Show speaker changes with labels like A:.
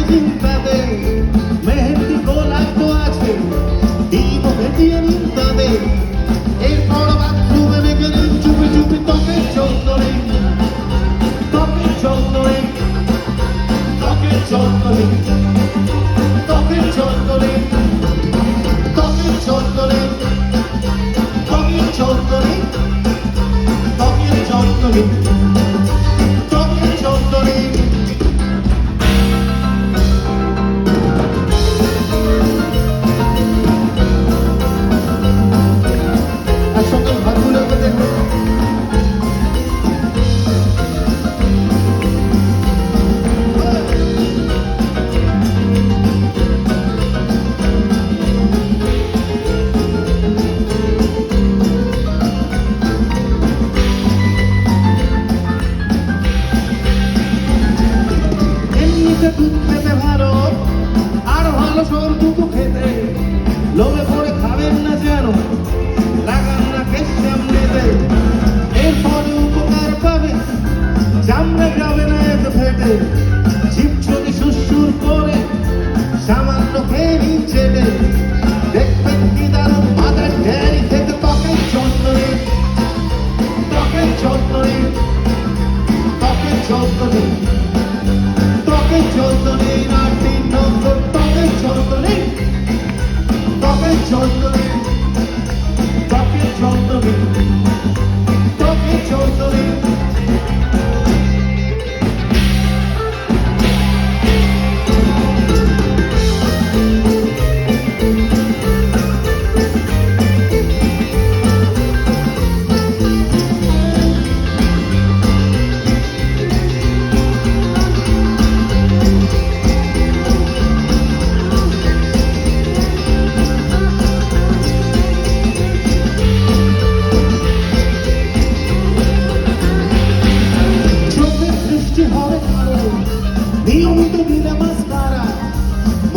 A: চিন্তাতে মেহেন্দি গোলাপ তো আছে ডিম ভেজিয়ে নিন তাদের এরপর বাথরুমে রেখে দিন চুপি চুপি ত্বকের চন্দনে ত্বকের চন্দনে ত্বকের চন্দনে ত্বকের চন্দনে ত্বকের চন্দনে ত্বকের চন্দনে ত্বকের চন্দনে ত্বকের চন্দনে দুধ খেতে ভালো আর ভালো সব দুধ খেতে লোভে পড়ে খাবেন না যেন লাগান না কেস সামনেতে এরপরে উপকার পাবে চামড়া যাবে না এত ফেটে জীব যদি সুসুর করে সামান্য খেয়ে নিচ্ছে দেখবেন কি দারুণ মাথার ঢেরি থেকে ত্বকের চন্দনে ত্বকের চন্দনে ত্বকের চন্দনে ত্বকের চন্দনে নাটি নম্বর ত্বকের চন্দনে ত্বকের চন্দনে